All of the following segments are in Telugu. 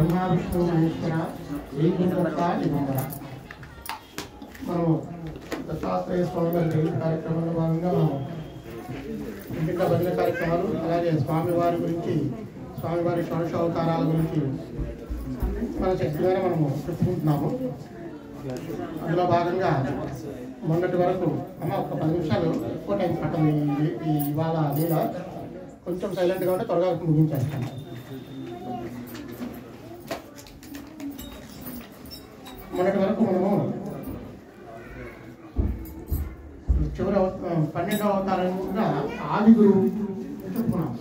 బ్రహ్మ విష్ణు మహేశ్వర శ్రీగుండవత దిగంబర. మనము దత్తాత్రేయ స్వామి వారి జయంతి కార్యక్రమంలో భాగంగా విభిన్న భజన కార్యక్రమాలు, అలాగే స్వామివారి గురించి, స్వామివారి షోడశ అవతారాల గురించి మన చర్చగానే మనము చెప్పుకుంటున్నాము. అందులో భాగంగా మొన్నటి వరకు అమ్మ ఒక 10 నిమిషాలు ఎక్కువ టైం పట్టండి. ఇవాళ లీల కొంచెం సైలెంట్గా ఉంటే త్వరగా ముగించేస్తాను. మొన్నటి వరకు మనము చివరి 12వ అవతారంగా ఆది గురువు చెప్పుకున్నాం.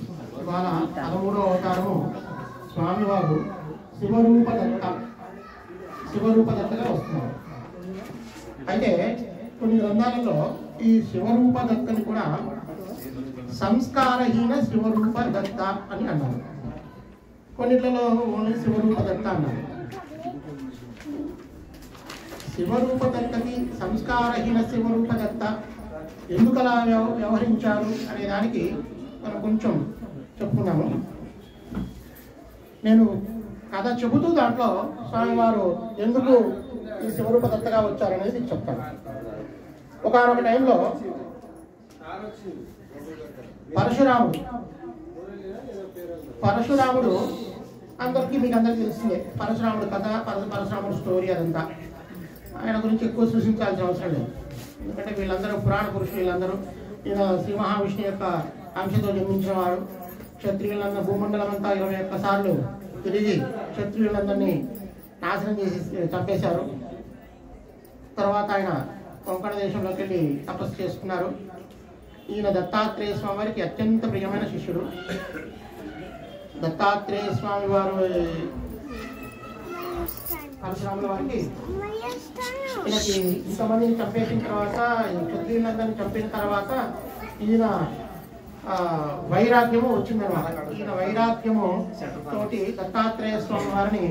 ఇవాళ 13వ అవతారము స్వామివారు శివరూప దత్తగా వస్తున్నారు. అయితే కొన్ని గ్రంథాలలో ఈ శివరూప దత్తని కూడా సంస్కారహీన శివరూప దత్త అని అన్నారు. కొన్నిట్లలో ఓన్లీ శివరూప దత్త అన్నారు. శివరూప దత్తకి సంస్కారహీన శివరూప దత్త ఎందుకు అలా వ్యవహరించారు అనే దానికి మనం కొంచెం చెప్పుకున్నాము. నేను కథ చెబుతూ దాంట్లో స్వామివారు ఎందుకు ఈ శివరూప దత్తగా వచ్చారనేది చెప్తాను. ఒకనొక టైంలో పరశురాముడు మీకు అందరికీ తెలిసిందే. పరశురాముడు కథ, పరశురాముడు స్టోరీ అదంతా. ఆయన గురించి ఎక్కువ సృష్టించాల్సిన అవసరం లేదు. ఎందుకంటే వీళ్ళందరూ పురాణ పురుషులు. వీళ్ళందరూ ఈయన శ్రీ మహావిష్ణు యొక్క అంశతో జన్మించిన వారు. క్షత్రియులందరూ భూమండలం అంతా 21 సార్లు తిరిగి క్షత్రియులందరినీ నాశనం చేసి చంపేశారు. తర్వాత ఆయన కొంకణ దేశంలోకి వెళ్ళి తపస్సు చేసుకున్నారు. ఈయన దత్తాత్రేయ స్వామి వారికి అత్యంత ప్రియమైన శిష్యుడు. దత్తాత్రేయ స్వామి వారు పరశురాముల వారికి ఈయనకి ఇంతమందిని చంపేసిన తర్వాత, క్షత్రియులందరినీ చంపిన తర్వాత ఈయన వైరాగ్యము వచ్చిందనమాట. ఈయన వైరాగ్యము తోటి దత్తాత్రేయ స్వామి వారిని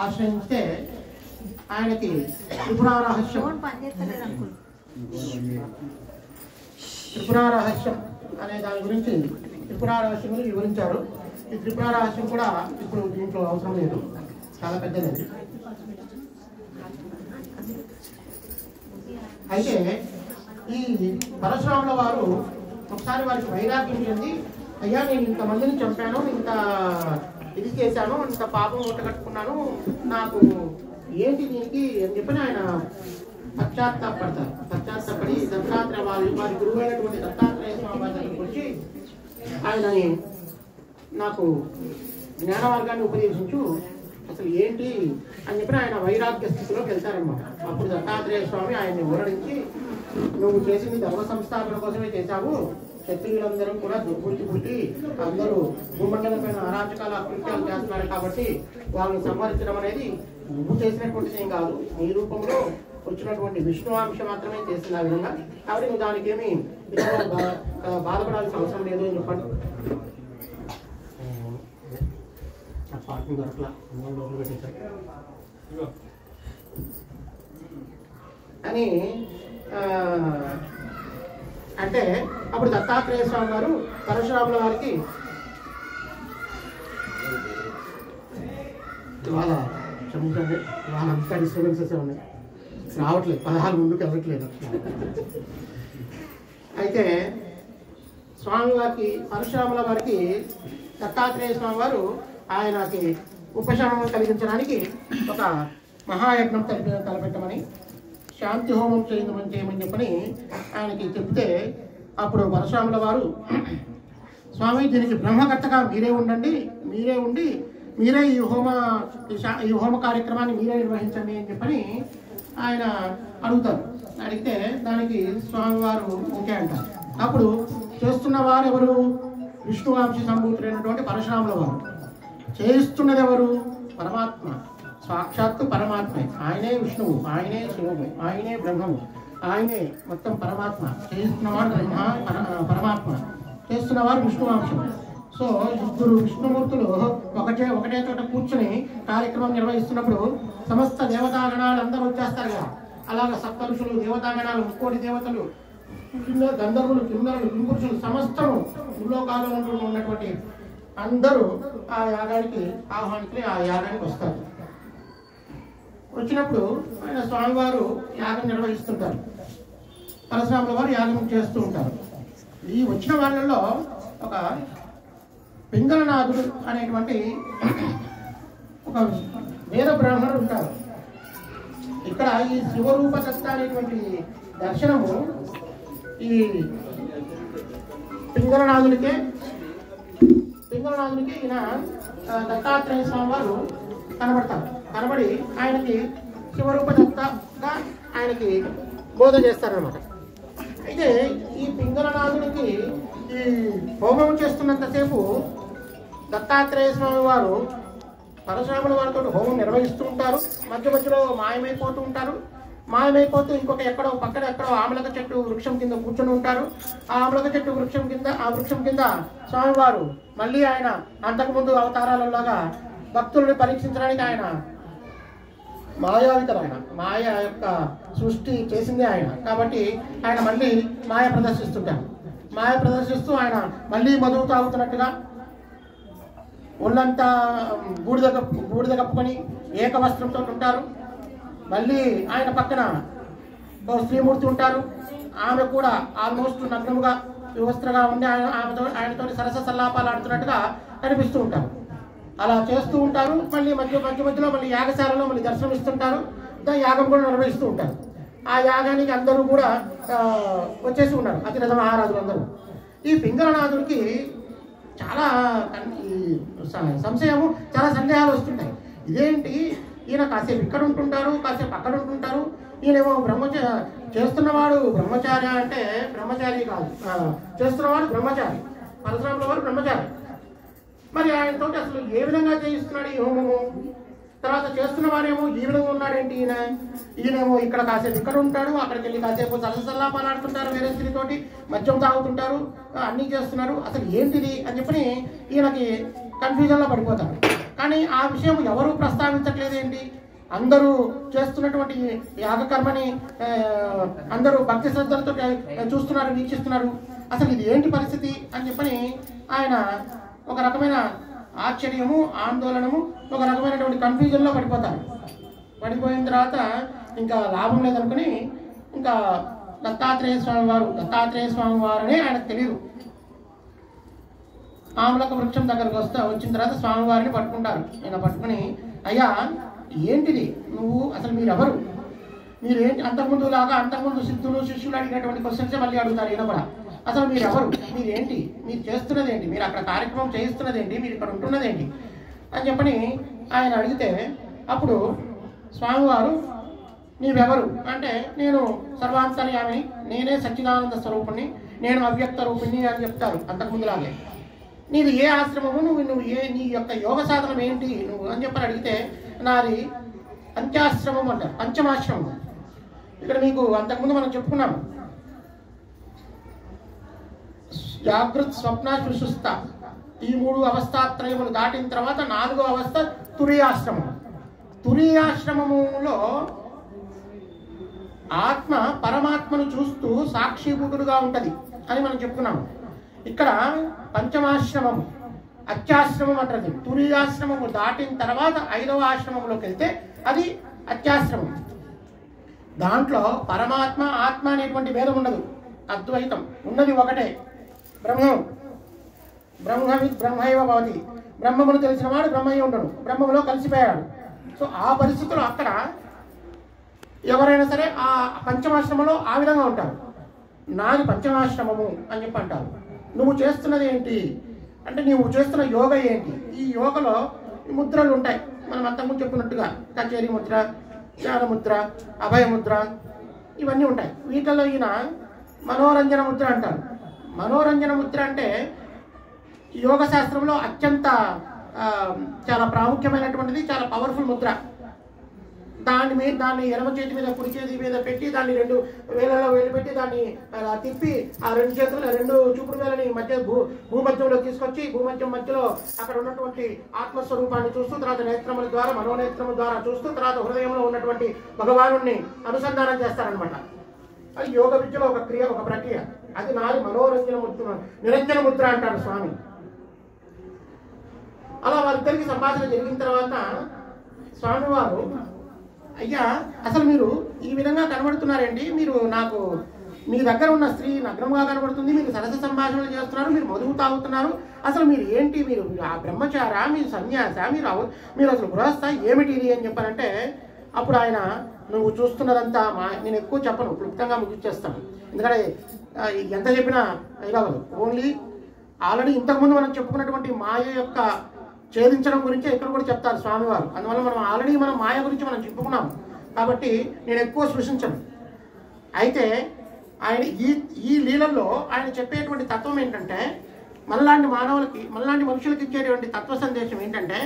ఆశ్రయిస్తే ఆయనకి త్రిపురారహస్యం అనే దాని గురించి త్రిపురారహస్యం గురించి వివరించారు. ఈ త్రిపురారహస్యం కూడా ఇప్పుడు దీంట్లో అవసరం లేదు, చాలా పెద్దది. అయితే ఈ పరశురాముల వారు ఒకసారి వారికి వైరాగ్యం చెంది, అయ్యా నేను ఇంతమందిని చంపాను, ఇంత ఇది చేశాను, ఇంత పాపం ఒట్టగట్టుకున్నాను, నాకు ఏంటి దీనికి అని చెప్పి ఆయన పశ్చాత్తాపడి దత్తాత్రేయ వారి గురువు అయినటువంటి దత్తాత్రేయ స్వామి వారి దగ్గరికి వచ్చి ఆయనని నాకు జ్ఞాన మార్గాన్ని ఉపదేశించు, అసలు ఏంటి అని చెప్పి ఆయన వైరాగ్య స్థితిలోకి వెళ్తారనమాట. అప్పుడు దత్తాత్రేయ స్వామి ఆయన్ని ఊరడించి, నువ్వు చేసింది ధర్మ సంస్థాపన కోసమే చేశావు, క్షత్రియులందరూ కూడా పుట్టి అందరూ భూమండలమైన అరాచకాల అకృత్యాలు చేస్తున్నారు కాబట్టి వాళ్ళని సంహరించడం అనేది నువ్వు చేసినటువంటిది ఏం కాదు, నీ రూపంలో వచ్చినటువంటి విష్ణువాంశ మాత్రమే చేసింది ఆ విధంగా, కాబట్టి నువ్వు దానికి ఏమి బాధపడాల్సిన అవసరం లేదు అని చెప్పండి. అని అంటే అప్పుడు దత్తాత్రేయ స్వామి వారు పరశురాముల వారికి ఇవాళ క్షమించండి, ఇవాళ అంతా డిస్టర్బెన్సెస్ ఉన్నాయి, రావట్లేదు, పదహారు ముందుకు వెళ్ళట్లేదు. అయితే స్వామివారికి పరశురాముల వారికి దత్తాత్రేయ స్వామి వారు ఆయనకి ఉపశమనం కలిగించడానికి ఒక మహాయజ్ఞం తలపెట్టమని, శాంతి హోమం చేయమని చెప్పని ఆయనకి చెప్తే, అప్పుడు పరశురాముల వారు స్వామి దీనికి బ్రహ్మకర్తగా మీరే ఉండి మీరే ఈ హోమ కార్యక్రమాన్ని మీరే నిర్వహించండి అని చెప్పని ఆయన అడుగుతారు. అడిగితే దానికి స్వామివారు ఓకే అంటారు. అప్పుడు చేస్తున్న వారు ఎవరు? విష్ణువాంశ సంభూతుడైనటువంటి పరశురాముల వారు. చేస్తున్నది ఎవరు? పరమాత్మ, సాక్షాత్తు పరమాత్మే. ఆయనే విష్ణువు, ఆయనే శివుడు, ఆయనే బ్రహ్మము, ఆయనే మొత్తం పరమాత్మ. చేస్తున్నవాడు పరమాత్మ, చేస్తున్నవారు విష్ణువాంశం. సో ఇద్దరు విష్ణుమూర్తులు ఒకటే చోట కూర్చొని కార్యక్రమం నిర్వహిస్తున్నప్పుడు సమస్త దేవతాగణాలు అందరూ వచ్చేస్తారు కదా. అలాగే సప్త ఋషులు, దేవతాగణాలు, 30 దేవతలు, గంధర్వులు, కిన్నరులు, కింపురుషులు సమస్తము భూలోకాలలో ఉన్నటువంటి అందరూ ఆ యాగానికి ఆహ్వానితులు ఆ యాగానికి వస్తారు. వచ్చినప్పుడు ఆయన స్వామివారు యాగం నిర్వహిస్తుంటారు, పరశురాముల వారు యాగం చేస్తూ ఉంటారు. ఈ వచ్చిన వాళ్ళల్లో ఒక పింగళనాథుడు అనేటువంటి ఒక వేద బ్రాహ్మణుడు ఉంటారు. ఇక్కడ ఈ శివరూప దత్త అనేటువంటి దర్శనము ఈ పింగళనాథుడికి ఈయన దత్తాత్రేయ స్వామి వారు కనబడతారు. కనబడి ఆయనకి శివరూప దత్తగా ఆయనకి బోధ చేస్తారనమాట. అయితే ఈ పింగళనాథుడికి ఈ హోమం చేస్తున్నంతసేపు దత్తాత్రేయ స్వామి వారు పరశురాముల వారితో హోమం నిర్వహిస్తూ ఉంటారు. మధ్య మధ్యలో మాయమైపోతూ ఉంటారు. మాయమైపోతూ ఇంకొక ఎక్కడో ఆమలక చెట్టు వృక్షం కింద కూర్చొని ఉంటారు. ఆ ఆమలక చెట్టు వృక్షం కింద స్వామివారు మళ్ళీ ఆయన అంతకుముందు అవతారాలలాగా భక్తుల్ని పరీక్షించడానికి ఆయన మాయావితరు, ఆయన మాయ యొక్క సృష్టి చేసింది ఆయన. కాబట్టి ఆయన మళ్ళీ మాయ ప్రదర్శిస్తుంటారు. మాయ ప్రదర్శిస్తూ ఆయన మళ్ళీ మధువు తాగుతున్నట్టుగా ఒళ్ళంతా బూడిద కప్పుకొని ఏక వస్త్రంతో ఉంటారు. మళ్ళీ ఆయన పక్కన ఒక స్త్రీమూర్తి ఉంటారు. ఆమె కూడా ఆల్మోస్ట్ నగ్నముగా వివస్త్రగా ఉండి ఆయనతో సరస సల్లాపాలు ఆడుతున్నట్టుగా కనిపిస్తూ ఉంటారు. అలా చేస్తూ ఉంటారు. మళ్ళీ మధ్యలో మళ్ళీ యాగశాలలో మళ్ళీ దర్శనం ఇస్తుంటారు. యాగం కూడా నిర్వహిస్తూ ఉంటారు. ఆ యాగానికి అందరూ కూడా వచ్చేసి ఉన్నారు, అతిరథ మహారాజులు అందరూ. ఈ పింగళనాథుడికి చాలా సంశయము, చాలా సందేహాలు వస్తుంటాయి. ఇదేంటి, ఈయన కాసేపు ఇక్కడ ఉంటుంటారు, కాసేపు అక్కడ ఉంటుంటారు. ఈయనేమో చేస్తున్నవాడు బ్రహ్మచారి అంటే బ్రహ్మచారి కాదు, చేస్తున్నవాడు బ్రహ్మచారి, పరశురాముల వారు బ్రహ్మచారి. మరి ఆయనతో అసలు ఏ విధంగా చేయిస్తున్నాడు ఈ హోమము? తర్వాత చేస్తున్న వారేమో ఈ విధంగా ఉన్నాడేంటి ఈయనేమో ఇక్కడ కాసేపు ఇక్కడ ఉంటాడు, అక్కడికి వెళ్ళి కాసేపు సలసల్లాపాలు ఆడుతుంటారు, వేరే స్త్రీతోటి మద్యం తాగుతుంటారు, అన్నీ చేస్తున్నారు. అసలు ఏంటిది అని చెప్పి ఈయనకి కన్ఫ్యూజన్లో పడిపోతారు. కానీ ఆ విషయం ఎవరూ ప్రస్తావించట్లేదు. ఏంటి, అందరూ చేస్తున్నటువంటి యాగకర్మని అందరూ భక్తి శ్రద్ధలతో చూస్తున్నారు, వీక్షిస్తున్నారు. అసలు ఇది ఏంటి పరిస్థితి అని చెప్పని ఆయన ఒక రకమైన ఆశ్చర్యము, ఆందోళనము, ఒక రకమైనటువంటి కన్ఫ్యూజన్లో పడిపోతారు. పడిపోయిన తర్వాత ఇంకా లాభం లేదనుకుని ఇంకా దత్తాత్రేయ స్వామి వారనే ఆయనకు తెలియదు. ఆమలక వృక్షం దగ్గరకు వచ్చిన తర్వాత స్వామివారిని పట్టుకుంటారు. ఈయన పట్టుకుని, అయ్యా ఏంటిది, నువ్వు అసలు మీరెవరు, మీరేంటి, అంతకుముందు సిద్ధులు శిష్యులు అడిగినటువంటి క్వశ్చన్సే మళ్ళీ అడుగుతారు. ఈయన కూడా అసలు మీరెవరు, మీరేంటి, మీరు చేస్తున్నదేంటి, మీరు అక్కడ కార్యక్రమం చేయిస్తున్నదేంటి, మీరు ఇక్కడ ఉంటున్నదేంటి అని చెప్పని ఆయన అడిగితే, అప్పుడు స్వామివారు నీవెవరు అంటే, నేను సర్వాంతర్యామిని, నేనే సచ్చిదానంద స్వరూపుణ్ణి, నేను అవ్యక్త రూపిణి అని చెప్తారు అంతకుముందులాగే. నీది ఏ ఆశ్రమము, నీ యొక్క యోగ సాధనం ఏంటి నువ్వు అని చెప్పని అడిగితే, నాది పంచాశ్రమం అంటారు, పంచమాశ్రమం. ఇక్కడ మీకు అంతకుముందు మనం చెప్పుకున్నాము, జాగృత్ స్వప్న సుషుప్త ఈ 3 అవస్థాత్రయములు దాటిన తర్వాత 4వ అవస్థ తురీయాశ్రమం. తురీయాశ్రమములో ఆత్మ పరమాత్మను చూస్తూ సాక్షిభూతుడుగా ఉంటది అని మనం చెప్పుకున్నాము. ఇక్కడ పంచమాశ్రమము, అత్యాశ్రమం అంటారు. తురీయాశ్రమము దాటిన తర్వాత 5వ ఆశ్రమంలోకి వెళ్తే అది అత్యాశ్రమం. దాంట్లో పరమాత్మ ఆత్మ అనేటువంటి భేదం ఉండదు, అద్వైతం ఉన్నది ఒకటే, బ్రహ్మం. బ్రహ్మైవ భవతి, బ్రహ్మమును తెలిసిన వాడు బ్రహ్మయ్య ఉండడు, బ్రహ్మములో కలిసిపోయాడు. సో ఆ పరిస్థితుల్లో అక్కడ ఎవరైనా సరే ఆ పంచమాశ్రమంలో ఆ విధంగా ఉంటారు. నాది పంచమాశ్రమము అని చెప్పి అంటారు. నువ్వు చేస్తున్నది ఏంటి అంటే, నువ్వు చేస్తున్న యోగ ఏంటి? ఈ యోగలో ముద్రలు ఉంటాయి, మనం అంతకుముందు చెప్పినట్టుగా కచేరీ ముద్ర, జ్ఞానముద్ర, అభయముద్ర, ఇవన్నీ ఉంటాయి. వీటిల్లో ఈయన మనోరంజన ముద్ర అంటారు. మనోరంజన ముద్ర అంటే యోగ శాస్త్రంలో అత్యంత చాలా ప్రాముఖ్యమైనటువంటిది, చాలా పవర్ఫుల్ ముద్ర. దాన్ని ఎడమ చేతి మీద కుడి చేతి మీద పెట్టి దాన్ని 2 వేలలో వేలు పెట్టి దాన్ని తిప్పి ఆ 2 చేతులు 2 చూపుడు వేలని మధ్య భూమధ్యంలో తీసుకొచ్చి భూమధ్యం మధ్యలో అక్కడ ఉన్నటువంటి ఆత్మస్వరూపాన్ని చూస్తూ, తర్వాత నేత్రముల ద్వారా మనోనేత్రముల ద్వారా చూస్తూ, తర్వాత హృదయంలో ఉన్నటువంటి భగవానుణ్ణి అనుసంధానం చేస్తారనమాట. అది యోగ విద్యలో ఒక క్రియ, ఒక ప్రక్రియ. అది నాది మనోరంజన ముద్ర, నిరంజన ముద్ర అంటారు స్వామి. అలా వారిద్దరికి సంభాషణ జరిగిన తర్వాత స్వామివారు, అయ్యా అసలు మీరు ఈ విధంగా కనబడుతున్నారండి, మీరు నాకు మీ దగ్గర ఉన్న స్త్రీ నగ్నంగా కనబడుతుంది, మీరు సరస సంభాషణలు చేస్తున్నారు, మీరు మధువు తాగుతున్నారు, అసలు మీరు ఏంటి, మీరు ఆ బ్రహ్మచార, మీరు సన్యాస, మీరు అసలు గృహస్థ ఏమిటి ఇది అని చెప్పారంటే, అప్పుడు ఆయన నువ్వు చూస్తున్నదంతా నేను ఎక్కువ చెప్పను, క్లుప్తంగా ముగించేస్తాను, ఎందుకంటే ఎంత చెప్పినా ఇవ్వదు. ఓన్లీ ఆల్రెడీ ఇంతకుముందు మనం చెప్పుకున్నటువంటి మాయ యొక్క ఛేదించడం గురించి ఇక్కడ కూడా చెప్తారు స్వామివారు. అందువల్ల మనం మాయ గురించి మనం చెప్పుకున్నాం కాబట్టి నేను ఎక్కువ సృష్టించను. అయితే ఆయన ఈ లీలల్లో ఆయన చెప్పేటువంటి తత్వం ఏంటంటే, మనలాంటి మనుషులకి ఇచ్చేటువంటి తత్వ సందేశం ఏంటంటే,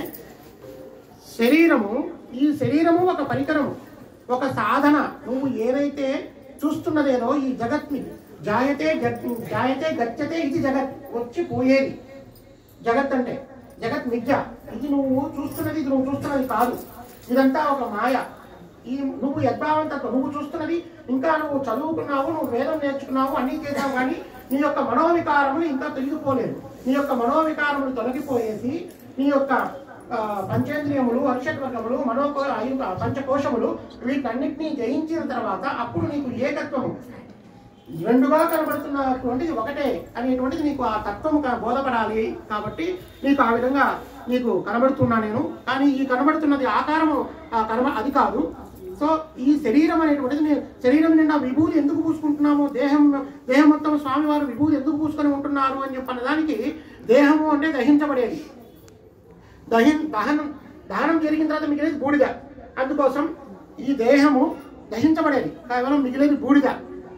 ఈ శరీరము ఒక పరికరము, ఒక సాధన. నువ్వు ఏదైతే చూస్తున్నదేదో ఈ జగత్ని జాయతే గచ్చతే ఇది జగత్, వచ్చి పోయేది జగత్ అంటే, జగత్ మిథ్య. ఇది నువ్వు చూస్తున్నది కాదు, ఇదంతా ఒక మాయ. నువ్వు యద్భావంతత్వం, నువ్వు చూస్తున్నది, ఇంకా నువ్వు చదువుకున్నావు, నువ్వు వేదం నేర్చుకున్నావు, అన్నీ చేసావు, కానీ నీ యొక్క మనోవికారములు ఇంకా తొలగిపోలేదు. నీ యొక్క మనోవికారములు తొలగిపోయేసి నీ యొక్క పంచేంద్రియములు, అరిషట్వర్గములు, పంచకోశములు వీటన్నిటినీ జయించిన తర్వాత అప్పుడు నీకు ఏకత్వము, రెండుగా కనబడుతున్నటువంటిది ఒకటే అనేటువంటిది నీకు ఆ తత్వము బోధపడాలి. కాబట్టి నీకు ఆ విధంగా నీకు కనబడుతున్నా నేను, కానీ ఈ కనబడుతున్నది ఆకారము అది కాదు. సో ఈ శరీరం అనేటువంటిది, శరీరం నిండా విభూతి ఎందుకు పూసుకుంటున్నాము, దేహం మొత్తం స్వామివారు విభూతి ఎందుకు పూసుకొని ఉంటున్నారు అని చెప్పన్న దానికి, దేహము అంటే దహించబడేది, దహనం జరిగిన తర్వాత మిగిలేది బూడిద. అందుకోసం ఈ దేహము దహించబడేది, కేవలం మిగిలేది బూడిద.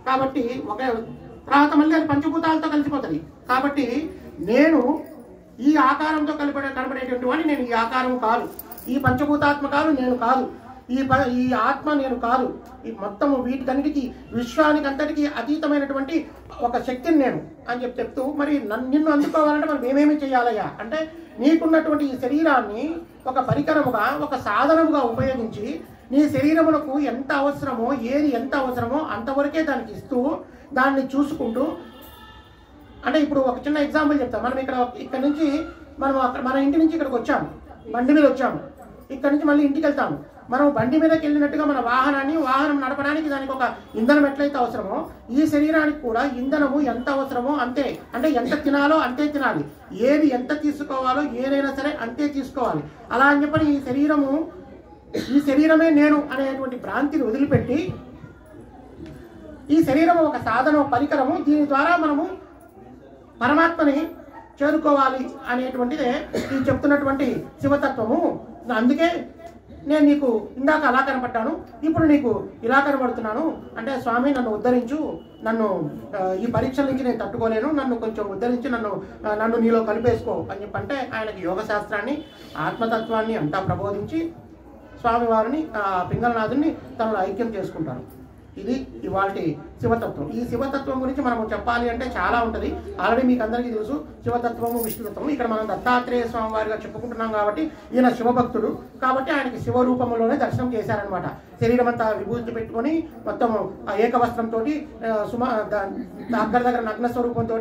కాబట్టి ఒక తర్వాత మళ్ళీ అది పంచభూతాలతో కలిసిపోతుంది. కాబట్టి నేను ఈ ఆకారంతో కనబడేటువంటి వాడిని, నేను ఈ ఆకారం కాదు, ఈ పంచభూతాత్మకాలు నేను కాదు, ఈ ఆత్మ నేను కాదు, ఈ మొత్తము వీటికన్నిటికీ విశ్వానికి అంతటికీ అతీతమైనటువంటి ఒక శక్తిని నేను అని చెప్తూ, మరి నిన్ను అందుకోవాలంటే మరి మేమేమి చేయాలయ్యా అంటే, నీకున్నటువంటి ఈ శరీరాన్ని ఒక పరికరముగా, ఒక సాధనముగా ఉపయోగించి నీ శరీరములకు ఎంత అవసరమో, ఏది ఎంత అవసరమో అంతవరకే దానికి ఇస్తూ, దాన్ని చూసుకుంటూ, అంటే ఇప్పుడు ఒక చిన్న ఎగ్జాంపుల్ చెప్తాం. మనం ఇక్కడ నుంచి మన ఇంటి నుంచి ఇక్కడికి వచ్చాము, బండి మీద వచ్చాము, ఇక్కడ నుంచి మళ్ళీ ఇంటికి వెళ్తాము. మనం బండి మీదకి వెళ్ళినట్టుగా మన వాహనం నడపడానికి దానికి ఒక ఇంధనం ఎట్లయితే అవసరమో, ఈ శరీరానికి కూడా ఇంధనము ఎంత అవసరమో అంతే, అంటే ఎంత తినాలో అంతే తినాలి, ఏది ఎంత తీసుకోవాలో ఏదైనా సరే అంతే తీసుకోవాలి. అలా అని చెప్పని ఈ శరీరమే నేను అనేటువంటి భ్రాంతిని వదిలిపెట్టి, ఈ శరీరం ఒక సాధన, పరికరము, దీని ద్వారా మనము పరమాత్మని చేరుకోవాలి అనేటువంటిదే ఈ చెప్తున్నటువంటి శివతత్వము. అందుకే నేను నీకు ఇందాక అలా కనపడ్డాను, ఇప్పుడు నీకు ఇలా కనబడుతున్నాను అంటే, స్వామి నన్ను ఉద్ధరించు, నన్ను ఈ పరీక్షల నుంచి నేను తట్టుకోలేను, నన్ను కొంచెం ఉద్ధరించి నన్ను నీలో కలిపేసుకో అని చెప్పంటే, ఆయనకి యోగ శాస్త్రాన్ని, ఆత్మతత్వాన్ని అంతా ప్రబోధించి స్వామివారిని, పింగళనాథుని తనలో ఐక్యం చేసుకుంటారు. ఇది ఇవాల్టి శివతత్వం. ఈ శివతత్వం గురించి మనం చెప్పాలి అంటే చాలా ఉంటుంది. ఆల్రెడీ మీకు అందరికీ తెలుసు శివతత్వము, విష్ణుతత్వము. ఇక్కడ మనం దత్తాత్రేయ స్వామి వారిగా చెప్పుకుంటున్నాం కాబట్టి, ఈయన శివభక్తుడు కాబట్టి ఆయనకి శివరూపంలోనే దర్శనం చేశారనమాట. శరీరం అంతా విభూతి పెట్టుకొని మొత్తం ఏకవస్త్రంతో, దగ్గర నగ్న స్వరూపంతో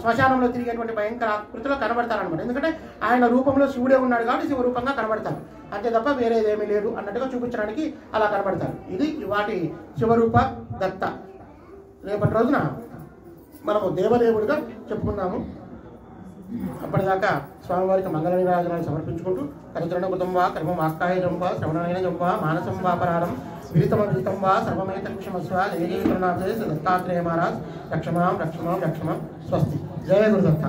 శ్మశానంలో తిరిగేటువంటి భయంకర ఆకృతిలో కనబడతారనమాట. ఎందుకంటే ఆయన రూపంలో శివుడే ఉన్నాడు కాబట్టి శివరూపంగా కనబడతారు, అంతే తప్ప వేరేదేమీ లేదు అన్నట్టుగా చూపించడానికి అలా కనబడతారు. ఇది వాటి శివరూప దత్త. రేపటి రోజున మనము దేవదేవుడిగా చెప్పుకున్నాము. అప్పటిదాకా స్వామివారికి మంగళ నిరాజనాలు సమర్పించుకుంటూ, కరిచరణ కృతం వా కర్మం ఆకాయజం వా శ్రవణమైన జం వా మానసం వాపరారం విదితమృతం వా సర్వమేత క్షమస్వ జయ జయ గురునాథే దత్తాత్రేయ మహారాజ్ రక్షమాం స్వస్తి. జయ గురుదత్త.